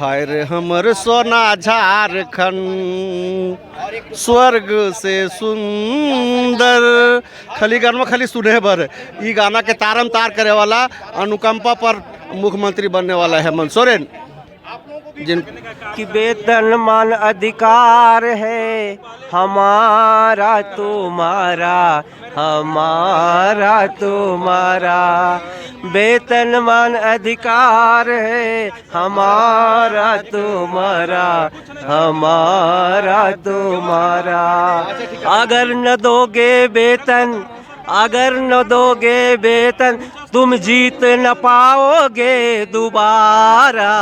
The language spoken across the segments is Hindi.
हाय रे हमर सोना झारखंड स्वर्ग से सुंदर। खाली गाना खाली सुने बर ई गाना के तारम तार करे वाला अनुकंपा पर मुख्यमंत्री बनने वाला है हेमंत सोरेन जिन कि वेतन मान अधिकार है हमारा तुम्हारा, हमारा तुम्हारा। वेतन मान अधिकार है हमारा तुम्हारा, हमारा तुम्हारा। अगर न दोगे वेतन, अगर न दोगे वेतन तुम जीत न पाओगे दोबारा।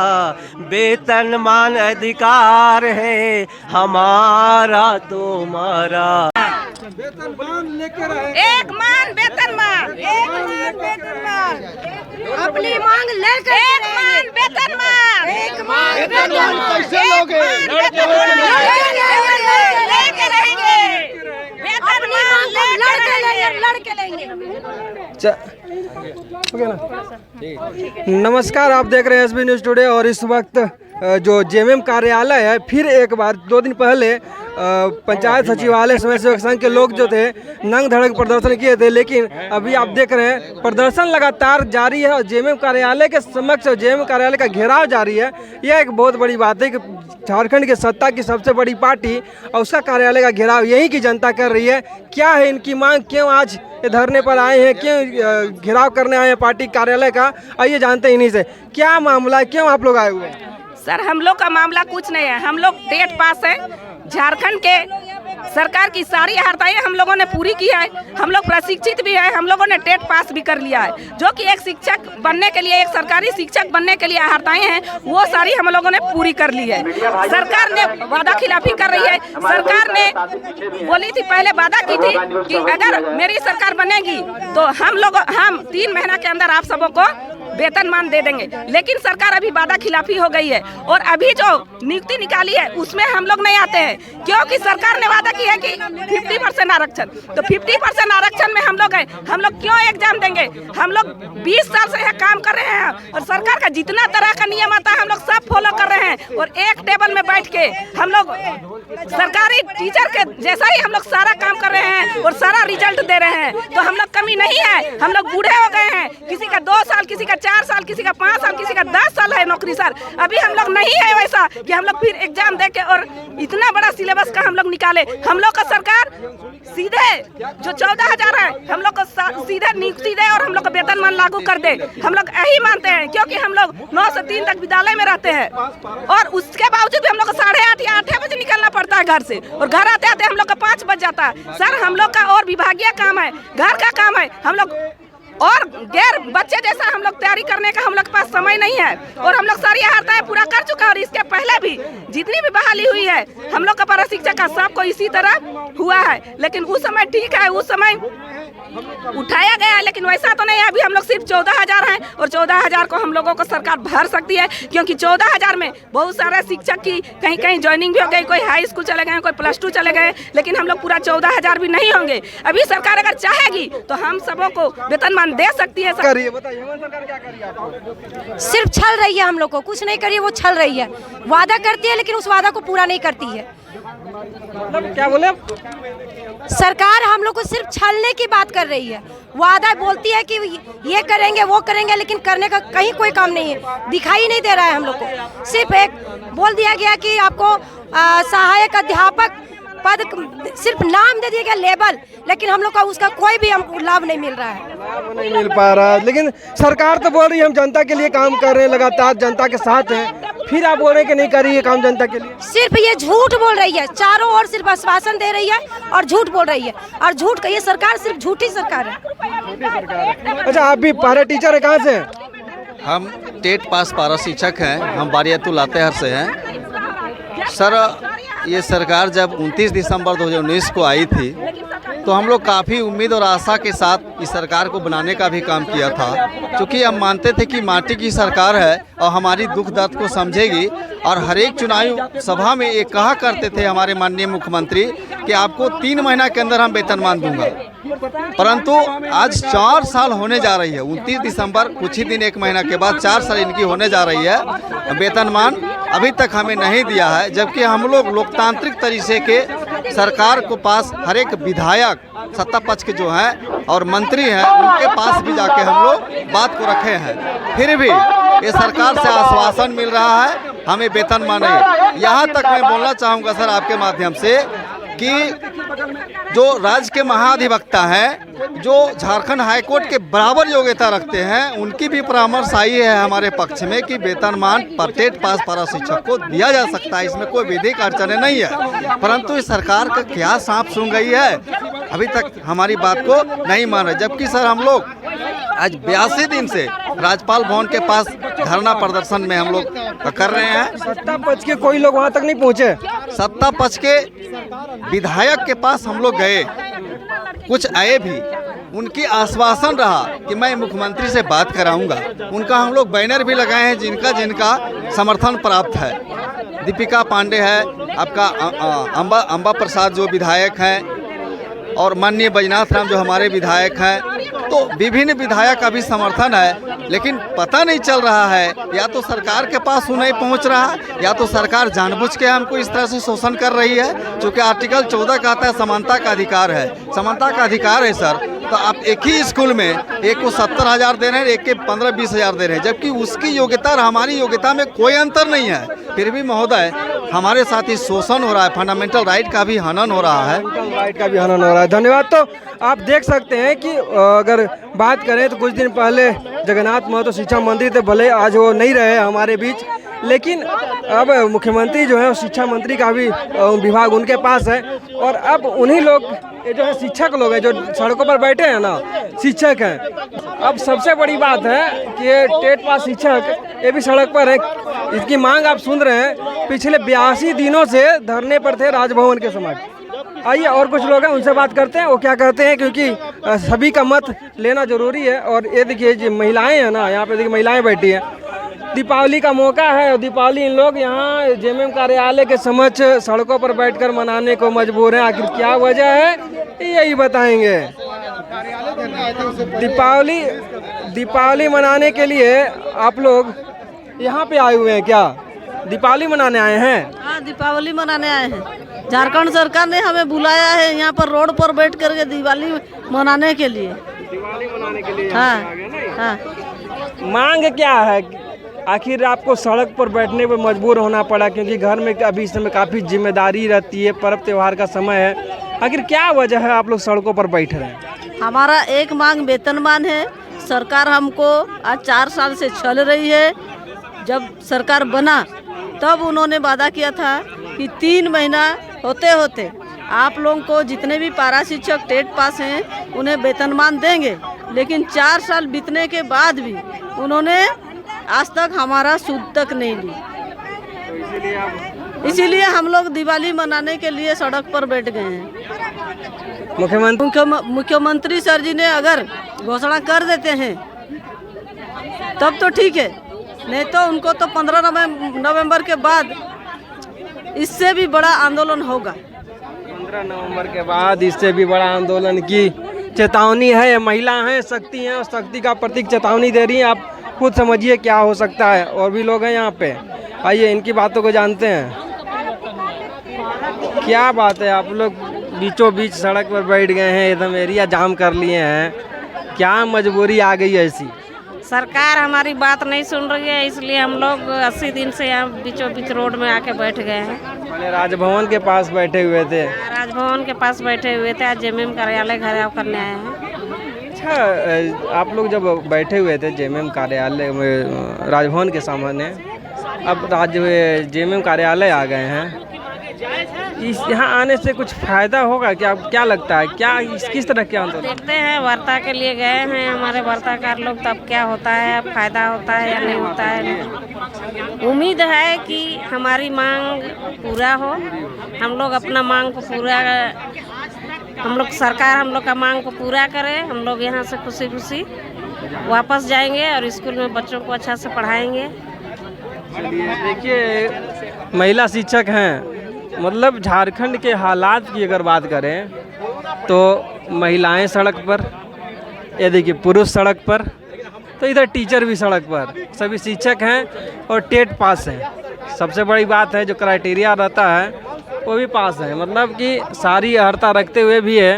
वेतन मान अधिकार है हमारा तुम्हारा। वेतनमान लेके रहे, एक मान वेतनमान, एक मान वेतनमान, अपनी मांग लेकर एक मान वेतनमान, एक मान वेतनमान कैसे लोगे? लेके रहेंगे वेतनमान, लड़के लेंगे। नमस्कार, आप देख रहे हैं एसबी न्यूज़ टुडे। और इस वक्त जो जेएमएम कार्यालय है, फिर एक बार 2 दिन पहले पंचायत सचिवालय स्वयं सेवक संघ के लोग जो थे नंग धड़क प्रदर्शन किए थे, लेकिन अभी आप देख रहे हैं प्रदर्शन लगातार जारी है और जेएमएम कार्यालय के समक्ष जेएमएम कार्यालय का घेराव जारी है। यह एक बहुत बड़ी बात है कि झारखंड की सत्ता की सबसे बड़ी पार्टी और उसका कार्यालय का घेराव यहीं की जनता कर रही है। क्या है इनकी मांग, क्यों आज ये धरने पर आए हैं, क्यों घेराव करने आए हैं पार्टी कार्यालय का, आइए जानते हैं इन्हीं से। क्या मामला है, क्यों आप लोग आए हुए हैं? सर, हम लोग का मामला कुछ नहीं है। हम लोग टेट पास है। झारखंड के सरकार की सारी अर्हताएं हम लोगों ने पूरी की है। हम लोग प्रशिक्षित भी है, हम लोगों ने टेट पास भी कर लिया है। जो कि एक शिक्षक बनने के लिए, एक सरकारी शिक्षक बनने के लिए अर्हताएं हैं, वो सारी हम लोगों ने पूरी कर ली है। सरकार ने वादा खिलाफी कर रही है। सरकार ने बोली थी, पहले वादा की थी कि अगर मेरी सरकार बनेगी तो हम 3 महीना के अंदर आप सबों को वेतनमान दे देंगे। लेकिन सरकार अभी वादा खिलाफी हो गई है और अभी जो नियुक्ति निकाली है उसमें हम लोग नहीं आते हैं, क्योंकि सरकार ने वादा की है कि 50% आरक्षण। तो 50% आरक्षण में हम लोग हैं, हम लोग क्यों एग्जाम देंगे? हम लोग 20 साल से यहाँ काम कर रहे हैं और सरकार का जितना तरह का नियम आता है हम लोग सब फॉलो कर रहे हैं। और एक टेबल में बैठ के हम लोग सरकारी टीचर के जैसा ही हम लोग सारा काम कर रहे हैं और सारा रिजल्ट दे रहे हैं। तो हम लोग कमी नहीं है। हम लोग बूढ़े हो गए हैं, किसी का 2 साल, किसी का 4 साल, किसी का 5 साल, किसी का 10 साल है नौकरी। सर, अभी हम लोग नहीं है वैसा कि हम लोग फिर एग्जाम दे के और इतना बड़ा सिलेबस का हम लोग निकाले। हम लोग का सरकार सीधे जो 14,000 है हम लोग को सीधे नियुक्ति दे और हम लोग को वेतनमान लागू कर दे। हम लोग यही मानते हैं, क्योंकि हम लोग 9 से 3 तक विद्यालय में रहते हैं और उसके बावजूद भी हम लोग को 8:30 या 8 बजे निकलना पड़ता है घर से, और घर आते आते हम लोग का 5 बज जाता है। सर, हम लोग का और विभागीय काम है, घर का काम है, हम लोग और गैर बच्चे जैसा हम लोग तैयारी करने का हम लोग के पास समय नहीं है। और हम लोग सारी अर्हताएं पूरा कर चुका है और इसके पहले भी जितनी भी बहाली हुई है हम लोग का प्रशिक्षक का सबको इसी तरह हुआ है। लेकिन उस समय ठीक है, उस समय उठाया गया है, लेकिन वैसा तो नहीं है। अभी हम लोग सिर्फ 14,000 हैं और 14,000 को हम लोगों को सरकार भर सकती है, क्योंकि 14,000 में बहुत सारे शिक्षक की कहीं कहीं ज्वाइनिंग भी हो गई, कोई हाई स्कूल चले गए, कोई +2 चले गए, लेकिन हम लोग पूरा 14,000 भी नहीं होंगे। अभी सरकार अगर चाहेगी तो हम सबों को वेतनमान दे सकती है। बताइए, सरकार क्या कर रही है आपको? सिर्फ छल रही है, हम लोग को कुछ नहीं करिए, वो छल रही है। वादा करती है लेकिन उस वादा को पूरा नहीं करती है। मतलब क्या बोले? सरकार हम लोग को सिर्फ छलने की बात कर रही है। वादा बोलती है कि ये करेंगे वो करेंगे, लेकिन करने का कहीं कोई काम नहीं है, दिखाई नहीं दे रहा है हम लोग को। सिर्फ एक बोल दिया गया कि आपको सहायक अध्यापक पद, सिर्फ नाम दे दिया गया, लेबल, लेकिन हम लोग का उसका कोई भी हमको लाभ नहीं मिल रहा है। लाभ नहीं मिल पा रहा है, लेकिन सरकार तो बोल रही है हम जनता के लिए काम कर रहे हैं, लगातार जनता के साथ हैं, फिर आप बोल रहे हैं कि नहीं कर रही है काम जनता के लिए। सिर्फ ये झूठ बोल रही है, चारों ओर सिर्फ आश्वासन दे रही है और झूठ बोल रही है, और झूठ का ये सरकार सिर्फ झूठी सरकार है। अच्छा, आप भी पारा टीचर है, कहाँ से? हम टेट पास पारा शिक्षक हैं, हम बारियातुल लातेहार से हैं। सर, ये सरकार जब 29 दिसंबर 2019 को आई थी तो हम लोग काफ़ी उम्मीद और आशा के साथ इस सरकार को बनाने का भी काम किया था, क्योंकि हम मानते थे कि माटी की सरकार है और हमारी दुख दर्द को समझेगी। और हर एक चुनावी सभा में ये कहा करते थे हमारे माननीय मुख्यमंत्री कि आपको 3 महीना के अंदर हम वेतनमान दूंगा। परंतु आज 4 साल होने जा रही है, 29 दिसंबर कुछ ही दिन 1 महीना के बाद 4 साल इनकी होने जा रही है। वेतनमान अभी तक हमें नहीं दिया है, जबकि हम लोग लोकतांत्रिक तरीके के सरकार को पास हर एक विधायक सत्ता पक्ष के जो हैं और मंत्री हैं उनके पास भी जाके हम लोग बात को रखे हैं। फिर भी ये सरकार से आश्वासन मिल रहा है हमें वेतनमान नहीं। यहाँ तक मैं बोलना चाहूँगा सर आपके माध्यम से कि जो राज्य के महाधिवक्ता हैं जो झारखंड हाईकोर्ट के बराबर योग्यता रखते हैं उनकी भी परामर्श आई है हमारे पक्ष में कि वेतनमान टेट पास पारा शिक्षक को दिया जा सकता है, इसमें कोई विधिक अड़चने नहीं है। परंतु इस सरकार का क्या सांप सूंघ गई है, अभी तक हमारी बात को नहीं मान रहे। जबकि सर हम लोग आज 82 दिन से राज्यपाल भवन के पास धरना प्रदर्शन में हम लोग कर रहे हैं। सत्ता पक्ष के कोई लोग वहाँ तक नहीं पहुँचे। सत्ता पक्ष के विधायक के पास हम लोग गए, कुछ आए भी, उनकी आश्वासन रहा कि मैं मुख्यमंत्री से बात कराऊंगा। उनका हम लोग बैनर भी लगाए हैं जिनका जिनका समर्थन प्राप्त है। दीपिका पांडे है, आपका अंबा प्रसाद जो विधायक हैं और माननीय बैजनाथ राम जो हमारे विधायक हैं, तो विभिन्न विधायक का भी समर्थन है। लेकिन पता नहीं चल रहा है, या तो सरकार के पास वो नहीं पहुंच रहा, या तो सरकार जानबूझ के हमको इस तरह से शोषण कर रही है। क्योंकि आर्टिकल 14 कहता है समानता का अधिकार है, समानता का अधिकार है सर। तो आप एक ही स्कूल में एक को 70,000 दे रहे हैं, एक के 15-20 दे रहे हैं, जबकि उसकी योग्यता और हमारी योग्यता में कोई अंतर नहीं है। फिर भी महोदय हमारे साथ ही शोषण हो रहा है, फंडामेंटल राइट का भी हनन हो रहा है। राइट का भी हनन हो रहा है। धन्यवाद। तो आप देख सकते हैं कि अगर बात करें तो कुछ दिन पहले जगन्नाथ महतो शिक्षा मंत्री थे, भले आज वो नहीं रहे हमारे बीच, लेकिन अब मुख्यमंत्री जो है शिक्षा मंत्री का भी विभाग उनके पास है। और अब उन्हीं लोग ये जो है शिक्षक लोग हैं जो सड़कों पर बैठे हैं ना, शिक्षक हैं। अब सबसे बड़ी बात है कि ये टेट पास शिक्षक ये भी सड़क पर है। इसकी मांग आप सुन रहे हैं, पिछले 82 दिनों से धरने पर थे राजभवन के समक्ष। आइए और कुछ लोग हैं उनसे बात करते हैं वो क्या कहते हैं, क्योंकि सभी का मत लेना जरूरी है। और ये देखिए जो महिलाएं हैं ना, यहाँ पे देखिए महिलाएं बैठी हैं। दीपावली का मौका है और दीपावली इन लोग यहाँ जेएमएम कार्यालय के समक्ष सड़कों पर बैठकर मनाने को मजबूर हैं। आखिर क्या वजह है यही बताएंगे। दीपावली मनाने के लिए आप लोग यहाँ पे आए हुए हैं क्या? दीपावली मनाने आए हैं? हाँ, दीपावली मनाने आए हैं। झारखंड सरकार ने हमें बुलाया है यहाँ पर रोड पर बैठ करके दिवाली मनाने के लिए। हाँ, हाँ। मांग क्या है? आखिर आपको सड़क पर बैठने पर मजबूर होना पड़ा क्योंकि घर में अभी इस समय काफ़ी जिम्मेदारी रहती है, पर्व त्योहार का समय है। आखिर क्या वजह है आप लोग सड़कों पर बैठ रहे हैं? हमारा एक मांग वेतनमान है। सरकार हमको आज 4 साल से चल रही है। जब सरकार बना तब उन्होंने वादा किया था कि 3 महीना होते होते आप लोगों को जितने भी पारा शिक्षक टेट पास हैं उन्हें वेतनमान देंगे। लेकिन 4 साल बीतने के बाद भी उन्होंने आज तक हमारा सूद तक नहीं ली। इसीलिए हम लोग दिवाली मनाने के लिए सड़क पर बैठ गए हैं। मुख्यमंत्री सर जी ने अगर घोषणा कर देते हैं तब तो ठीक है, नहीं तो उनको तो 15 नवंबर के बाद इससे भी बड़ा आंदोलन होगा। 15 नवंबर के बाद इससे भी बड़ा आंदोलन की चेतावनी है। महिला हैं, शक्ति हैं और शक्ति का प्रतीक चेतावनी दे रही हैं। आप खुद समझिए क्या हो सकता है। और भी लोग हैं यहाँ पे, आइए इनकी बातों को जानते हैं। क्या बात है, आप लोग बीचों बीच सड़क पर बैठ गए हैं, एकदम एरिया जाम कर लिए हैं, क्या मजबूरी आ गई ऐसी? सरकार हमारी बात नहीं सुन रही है, इसलिए हम लोग 80 दिन से यहाँ बीचों बीच रोड में आके बैठ गए हैं। मैंने राजभवन के पास बैठे हुए थे। राजभवन के पास बैठे हुए थे, आज जेएमएम कार्यालय घेराव करने आए हैं। अच्छा, आप लोग जब बैठे हुए थे जेएमएम कार्यालय में राजभवन के सामने, अब जेएमएम कार्यालय आ गए हैं, इस यहाँ आने से कुछ फायदा होगा क्या? क्या लगता है, क्या किस तरह के आंदोलन? देखते हैं, वार्ता के लिए गए हैं हमारे वार्ताकार लोग, तब क्या होता है, अब फायदा होता है या नहीं होता है। उम्मीद है कि हमारी मांग पूरा हो। हम लोग अपना मांग को पूरा, हम लोग सरकार हम लोग का मांग को पूरा करे। हम लोग यहाँ से खुशी खुशी वापस जाएंगे और स्कूल में बच्चों को अच्छा से पढ़ाएंगे। देखिए, महिला शिक्षक हैं, मतलब झारखंड के हालात की अगर बात करें तो महिलाएं सड़क पर, ये देखिए पुरुष सड़क पर, तो इधर टीचर भी सड़क पर, सभी शिक्षक हैं और टेट पास हैं। सबसे बड़ी बात है जो क्राइटेरिया रहता है वो भी पास है, मतलब कि सारी अर्हता रखते हुए भी है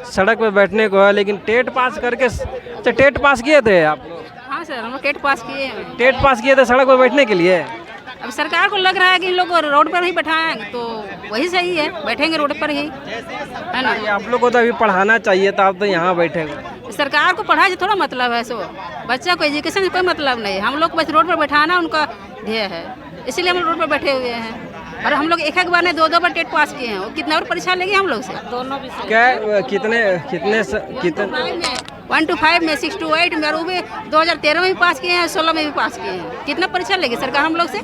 सड़क पर बैठने को है। लेकिन टेट पास करके, अच्छा टेट पास किए थे आप लोग? हाँ सर, हम लोग टेट पास किए हैं। टेट पास किए थे सड़क पर बैठने के लिए? अब सरकार को लग रहा है कि इन लोग को रोड पर ही बैठाएं तो वही सही है, बैठेंगे रोड पर ही, है ना। आप लोग को तो अभी पढ़ाना चाहिए था, आप तो यहाँ बैठे हुए। सरकार को पढ़ाई से थोड़ा मतलब है, सो बच्चा को एजुकेशन से कोई मतलब नहीं है। हम लोग को बस रोड पर बैठाना उनका ध्येय है, इसीलिए हम रोड पर बैठे हुए हैं। और हम लोग एक बार ने 2 बार टेट पास किए हैं। वो कितना और परीक्षा लेंगे हम लोग से? दोनों भी क्या कितने 1 to 5 में, 6 to 8 में, और वो भी 2013 में भी पास किए हैं, 16 में भी पास किए हैं। कितना परीक्षा लेगी सरकार हम लोग से?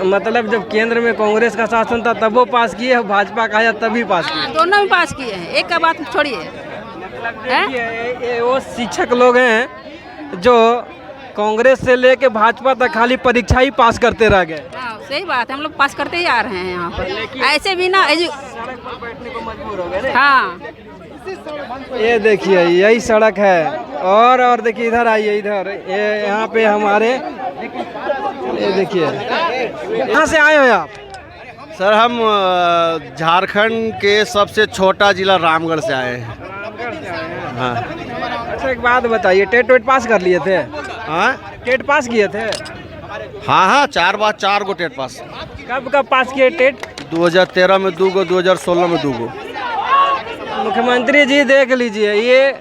मतलब जब केंद्र में कांग्रेस का शासन था तब वो पास किए, भाजपा का आया तभी पास किए? दोनों में पास किए हैं, एक का बात छोड़िए। ये वो शिक्षक लोग हैं जो कांग्रेस से लेके भाजपा तक खाली परीक्षा ही पास करते रह गए। हाँ सही बात है, हम लोग पास करते ही आ रहे हैं यहाँ पर। ऐसे भी ना हाँ, ये देखिए यही सड़क है। और देखिए इधर आइए, इधर ये यहाँ पे हमारे, ये देखिए कहाँ से आए हो आप? सर हम झारखंड के सबसे छोटा जिला रामगढ़ से आए हैं। हाँ। अच्छा एक बात बताइए, टेट वेट पास कर लिए थे? हाँ टेट पास किए थे? हाँ 4 गो टेट पास। कब पास किए टेट? 2013 में 2 गो, 2016 में 2 गो। मुख्यमंत्री जी देख लीजिए, ये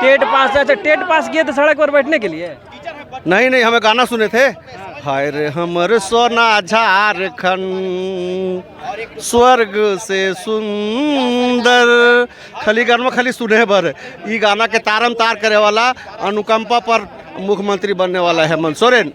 टेट पास। अच्छा टेट पास किए थे सड़क पर बैठने के लिए? नहीं हमें गाना सुने थे, हाय रे हमर सोना झारखंड स्वर्ग से सुंदर, खाली गाना खाली सुने भर। ये गाना के तारम तार करे वाला, अनुकंपा पर मुख्यमंत्री बनने वाला है हेमंत सोरेन,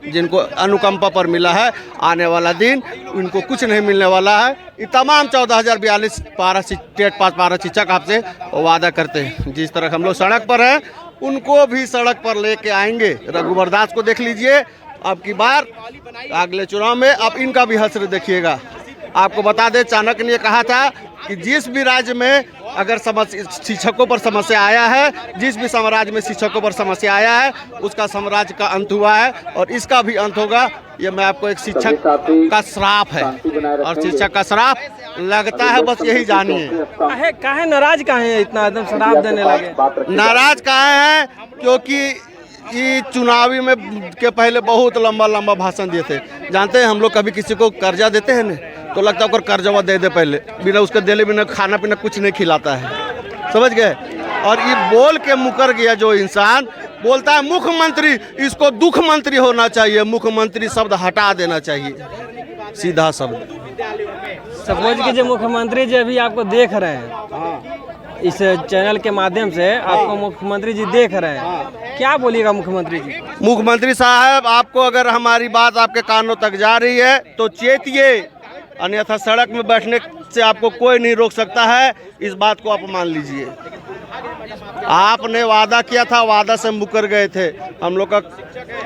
जिनको अनुकंपा पर मिला है। आने वाला दिन इनको कुछ नहीं मिलने वाला है। ये तमाम 14,042 टेट पास पारा शिक्षक आपसे वादा करते हैं। जिस तरह हम लोग सड़क पर हैं, उनको भी सड़क पर लेके आएंगे। रघुवर दास को देख लीजिए, अब की बार अगले चुनाव में आप इनका भी हश्र देखिएगा। आपको बता दें, चाणक्य ने कहा था कि जिस भी राज्य में अगर शिक्षकों पर समस्या आया है, जिस भी साम्राज्य में शिक्षकों पर समस्या आया है, उसका साम्राज्य का अंत हुआ है और इसका भी अंत होगा। ये मैं आपको एक शिक्षक का श्राप है, और शिक्षक का श्राप लगता है, बस यही जानिए। काहे नाराज काहे इतना एकदम श्राप देने लगे? नाराज काहे हैं? क्योंकि ये चुनावी में के पहले बहुत लंबा भाषण दिए थे। जानते हैं, हम लोग कभी किसी को कर्जा देते हैं ना, तो लगता है कि कर्जा दे दे पहले, बिना उसके देले बिना खाना पीना कुछ नहीं खिलाता है, समझ गए। और ये बोल के मुकर गया जो इंसान बोलता है मुख्यमंत्री, इसको दुख मंत्री होना चाहिए, मुख्यमंत्री शब्द हटा देना चाहिए, सीधा शब्द। सपोज कि जो मुख्यमंत्री जी अभी आपको देख रहे हैं, इस चैनल के माध्यम से आपको मुख्यमंत्री जी देख रहे हैं, क्या बोलिएगा मुख्यमंत्री जी? मुख्यमंत्री साहब, आपको अगर हमारी बात आपके कानों तक जा रही है तो चेतिए, अन्यथा सड़क में बैठने से आपको कोई नहीं रोक सकता है। इस बात को आप मान लीजिए। आपने वादा किया था, वादा से मुकर गए थे। हम लोग का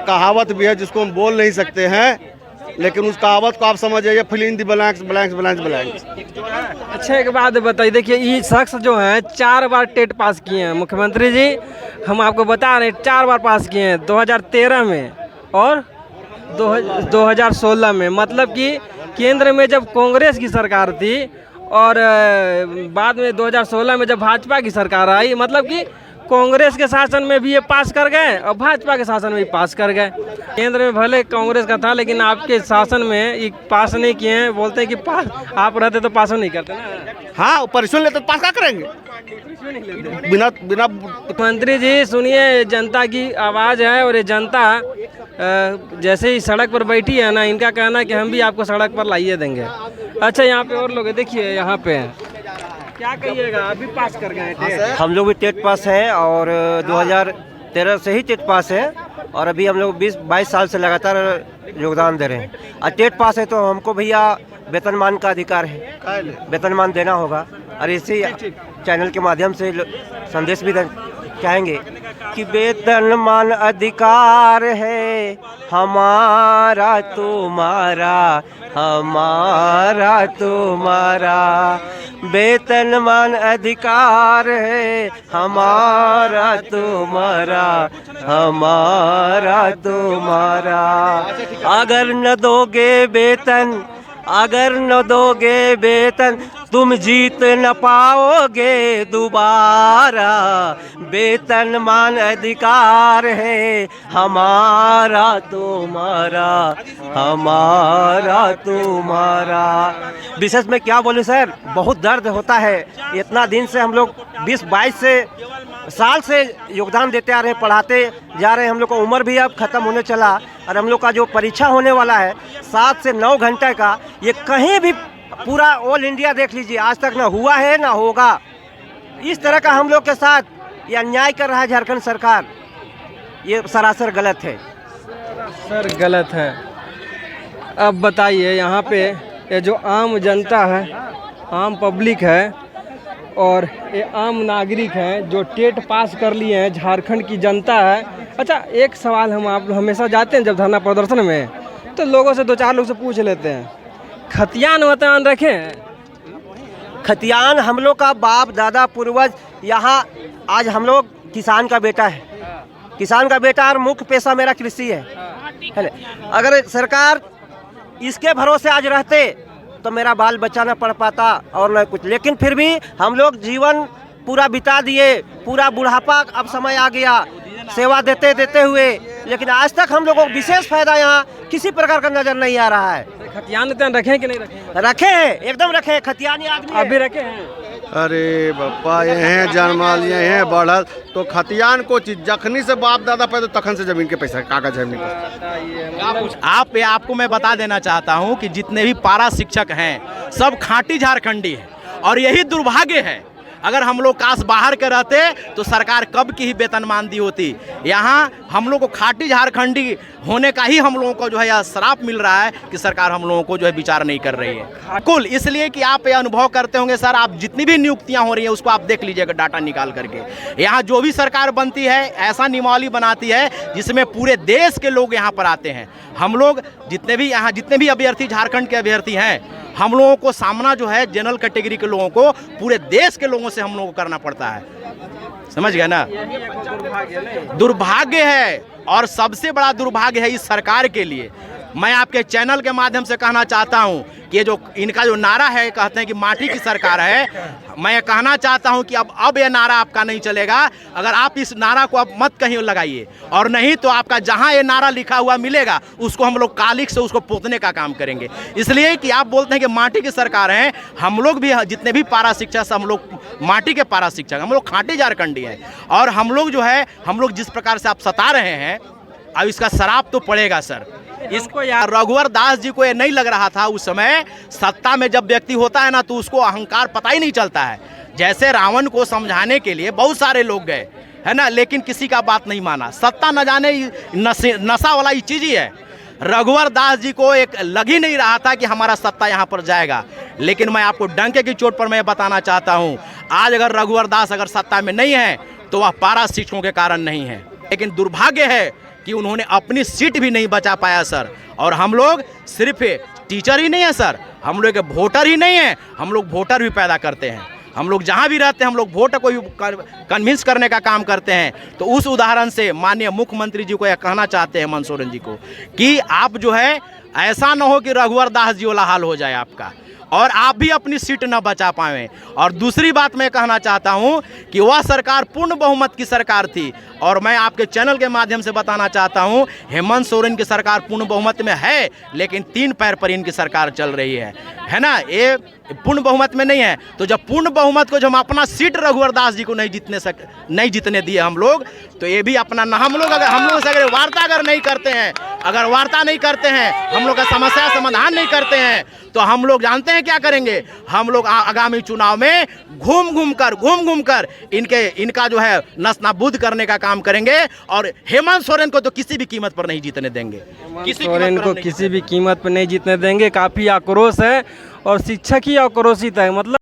कहावत भी है जिसको हम बोल नहीं सकते हैं, लेकिन उस कहावत को आप समझ जाइए, fill in the blanks blanks blanks blanks. अच्छा एक बात बताइए, देखिए ये शख्स जो हैं 4 बार टेट पास किए हैं। मुख्यमंत्री जी हम आपको बता रहे हैं 4 बार पास किए हैं, 2013 में और 2016 में। मतलब कि केंद्र में जब कांग्रेस की सरकार थी और बाद में 2016 में जब भाजपा की सरकार आई, मतलब कि कांग्रेस के शासन में भी ये पास कर गए और भाजपा के शासन में भी पास कर गए। केंद्र में भले कांग्रेस का था, लेकिन आपके शासन में ये पास नहीं किए हैं। बोलते हैं कि पास आप रहते तो पास नहीं करते ना। हाँ, परिश्रम लेते तो पास क्या करेंगे बिना। मंत्री जी सुनिए, जनता की आवाज़ है और ये जनता जैसे ही सड़क पर बैठी है ना, इनका कहना है कि हम भी आपको सड़क पर लाइए देंगे। अच्छा यहाँ पे और लोग देखिए, यहाँ पे क्या कहिएगा? अभी पास कर गए? हम लोग भी टेट पास हैं और 2013 से ही टेट पास है और अभी हम लोग 20-22 साल से लगातार योगदान दे रहे हैं। और टेट पास है तो हमको भैया वेतनमान का अधिकार है, वेतनमान देना होगा। और इसी चैनल के माध्यम से संदेश भी कहेंगे कि वेतनमान अधिकार है हमारा तुम्हारा, हमारा तुम्हारा। वेतनमान अधिकार है हमारा तुम्हारा, हमारा तुम्हारा। अगर न दोगे वेतन, अगर न दोगे वेतन, तुम जीत न पाओगे दोबारा। वेतनमान अधिकार है हमारा तुम्हारा, हमारा तुम्हारा। विशेष में क्या बोलूं सर, बहुत दर्द होता है। इतना दिन से हम लोग 20-22 साल से योगदान देते आ रहे हैं, पढ़ाते जा रहे हैं। हम लोग का उम्र भी अब ख़त्म होने चला और हम लोग का जो परीक्षा होने वाला है 7 से 9 घंटे का, ये कहीं भी पूरा ऑल इंडिया देख लीजिए, आज तक ना हुआ है ना होगा। इस तरह का हम लोग के साथ ये अन्याय कर रहा है झारखंड सरकार, ये सरासर गलत है। सर गलत है। अब बताइए, यहाँ पे ये जो आम जनता है, आम पब्लिक है और ये आम नागरिक हैं जो टेट पास कर लिए हैं, झारखंड की जनता है। अच्छा, एक सवाल हम आप हमेशा जाते हैं जब धरना प्रदर्शन में, तो लोगों से 2-4 लोग से पूछ लेते हैं, खतियान वतन रखे हैं? खतियान हम लोग का बाप दादा पूर्वज, यहाँ आज हम लोग किसान का बेटा है, किसान का बेटा और मुख्य पेशा मेरा कृषि है। अगर सरकार इसके भरोसे आज रहते तो मेरा बाल बच्चा न पढ़ पाता और न कुछ, लेकिन फिर भी हम लोग जीवन पूरा बिता दिए, पूरा बुढ़ापा अब समय आ गया सेवा देते देते हुए, लेकिन आज तक हम लोगों को विशेष फायदा यहाँ किसी प्रकार का नजर नहीं आ रहा है। खतियान रखे हैं कि नहीं रखे? रखे हैं, एकदम रखे हैं, खतियानी आदमी अभी रखे हैं। अरे बापा, ये हैं जानमाल, ये हैं बढ़ल, तो खतियान को चीज जखनी से बाप दादा पैदा तखन से जमीन के पैसा कागज है। आपको मैं बता देना चाहता हूं कि जितने भी पारा शिक्षक हैं सब खांटी झारखंडी हैं और यही दुर्भाग्य है। अगर हम लोग काश बाहर के रहते तो सरकार कब की ही वेतनमान दी होती। यहाँ हम लोग को खाटी झारखंडी होने का ही हम लोगों को जो है यह श्राप मिल रहा है कि सरकार हम लोगों को जो है विचार नहीं कर रही है। कुल इसलिए कि आप ये अनुभव करते होंगे सर, आप जितनी भी नियुक्तियां हो रही हैं उसको आप देख लीजिएगा डाटा निकाल करके। यहाँ जो भी सरकार बनती है ऐसा नियमावली बनाती है जिसमें पूरे देश के लोग यहाँ पर आते हैं। हम लोग जितने भी अभ्यर्थी झारखंड के अभ्यर्थी हैं, हम लोगों को सामना जो है जनरल कैटेगरी के लोगों को पूरे देश के लोगों से हम लोगों को करना पड़ता है। समझ गए ना? दुर्भाग्य है और सबसे बड़ा दुर्भाग्य है इस सरकार के लिए। मैं आपके चैनल के माध्यम से कहना चाहता हूं कि जो इनका जो नारा है, कहते हैं कि माटी की सरकार है, मैं कहना चाहता हूं कि अब ये नारा आपका नहीं चलेगा। अगर आप इस नारा को अब मत कहीं लगाइए, और नहीं तो आपका जहां ये नारा लिखा हुआ मिलेगा उसको हम लोग कालिक से उसको पोतने का काम करेंगे। इसलिए कि आप बोलते हैं कि माटी की सरकार है, हम लोग भी जितने भी पारा शिक्षक से हम लोग माटी के पारा शिक्षक, हम लोग खाटी झारखंडी हैं। और हम लोग जो है, हम लोग जिस प्रकार से आप सता रहे हैं, अब इसका शराब तो पड़ेगा सर। इसको यार रघुवर दास जी को ये नहीं लग रहा था उस समय। सत्ता में जब व्यक्ति होता है ना तो उसको अहंकार पता ही नहीं चलता है। जैसे रावण को समझाने के लिए बहुत सारे लोग गए, है ना, लेकिन किसी का बात नहीं माना। सत्ता न जाने नशा वाला ये चीज ही है। रघुवर दास जी को एक लग ही नहीं रहा था कि हमारा सत्ता यहाँ पर जाएगा। लेकिन मैं आपको डंके की चोट पर मैं बताना चाहता हूँ, आज अगर रघुवर दास अगर सत्ता में नहीं है तो वह पारा शिक्षकों के कारण नहीं है। लेकिन दुर्भाग्य है कि उन्होंने अपनी सीट भी नहीं बचा पाया सर। और हम लोग सिर्फ टीचर ही नहीं है सर, हम लोग वोटर ही नहीं है, हम लोग वोटर भी पैदा करते हैं। हम लोग जहाँ भी रहते हैं हम लोग वोट को भी कन्विंस करने का काम करते हैं। तो उस उदाहरण से माननीय मुख्यमंत्री जी को यह कहना चाहते हैं, हेमंत सोरेन जी को, कि आप जो है ऐसा न हो कि रघुवर दास जी वाला हाल हो जाए आपका और आप भी अपनी सीट न बचा पाएं। और दूसरी बात मैं कहना चाहता हूं कि वह सरकार पूर्ण बहुमत की सरकार थी, और मैं आपके चैनल के माध्यम से बताना चाहता हूं हेमंत सोरेन की सरकार पूर्ण बहुमत में है, लेकिन 3 पैर पर इनकी सरकार चल रही है ना। ये पूर्ण बहुमत में नहीं है। तो जब पूर्ण बहुमत को जब हम अपना सीट रघुवर दास जी को नहीं जीतने दिए हम लोग, तो ये भी अपना हम लोग से अगर वार्ता अगर नहीं करते हैं, अगर वार्ता नहीं करते हैं, हम लोग का समस्या समाधान नहीं करते हैं, तो हम लोग जानते हैं क्या करेंगे। हम लोग आगामी चुनाव में घूम घूम कर इनका जो है नस नाबूद करने का काम करेंगे। और हेमंत सोरेन को तो किसी भी कीमत पर नहीं जीतने देंगे। सोरेन को किसी भी कीमत पर नहीं जीतने देंगे। काफ़ी आक्रोश है और शिक्षक ही आक्रोशित है। मतलब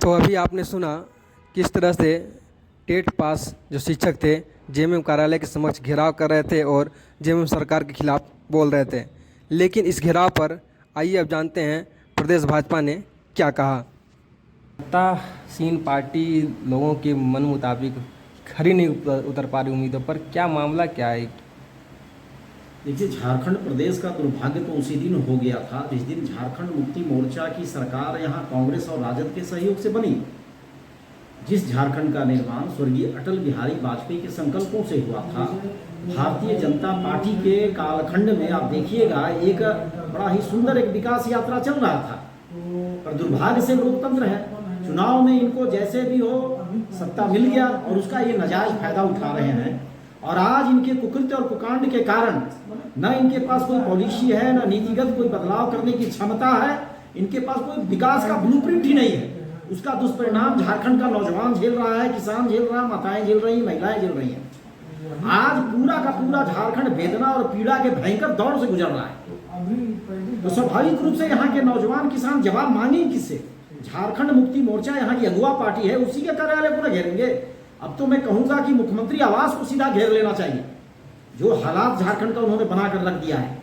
तो अभी आपने सुना किस तरह से टेट पास जो शिक्षक थे जेएमएम कार्यालय के समक्ष घेराव कर रहे थे और जेएमएम सरकार के खिलाफ बोल रहे थे। लेकिन इस घेराव पर आइए अब जानते हैं प्रदेश भाजपा ने क्या कहा। सत्तासीन पार्टी लोगों के मन मुताबिक खरी नहीं उतर पा रही उम्मीदों पर, क्या मामला क्या है? देखिए, झारखंड प्रदेश का दुर्भाग्य तो उसी दिन हो गया था जिस दिन झारखंड मुक्ति मोर्चा की सरकार यहाँ कांग्रेस और राजद के सहयोग से बनी। जिस झारखंड का निर्माण स्वर्गीय अटल बिहारी वाजपेयी के संकल्पों से हुआ था, भारतीय जनता पार्टी के कालखंड में आप देखिएगा एक बड़ा ही सुंदर एक विकास यात्रा चल रहा था। पर दुर्भाग्य से लोकतंत्र है, चुनाव में इनको जैसे भी हो सत्ता मिल गया और उसका ये नाजायज फायदा उठा रहे हैं। और आज इनके कुकृत्य और कुकांड के कारण न इनके पास कोई पॉलिसी है, न नीतिगत कोई बदलाव करने की क्षमता है, इनके पास कोई विकास का ब्लूप्रिंट ही नहीं है। उसका दुष्परिणाम झारखंड का नौजवान झेल रहा है, किसान झेल रहा है, माताएं झेल रही, महिलाएं झेल रही हैं। आज पूरा का पूरा झारखंड वेदना और पीड़ा के भयंकर दौर से गुजर रहा है। तो स्वाभाविक रूप से यहाँ के नौजवान किसान जवाब मांगे किससे? झारखंड मुक्ति मोर्चा यहाँ की अगुआ पार्टी है, उसी के कार्यालय को न घेरेंगे। अब तो मैं कहूंगा कि मुख्यमंत्री आवास को सीधा घेर लेना चाहिए। जो हालात झारखंड का उन्होंने बनाकर रख दिया है,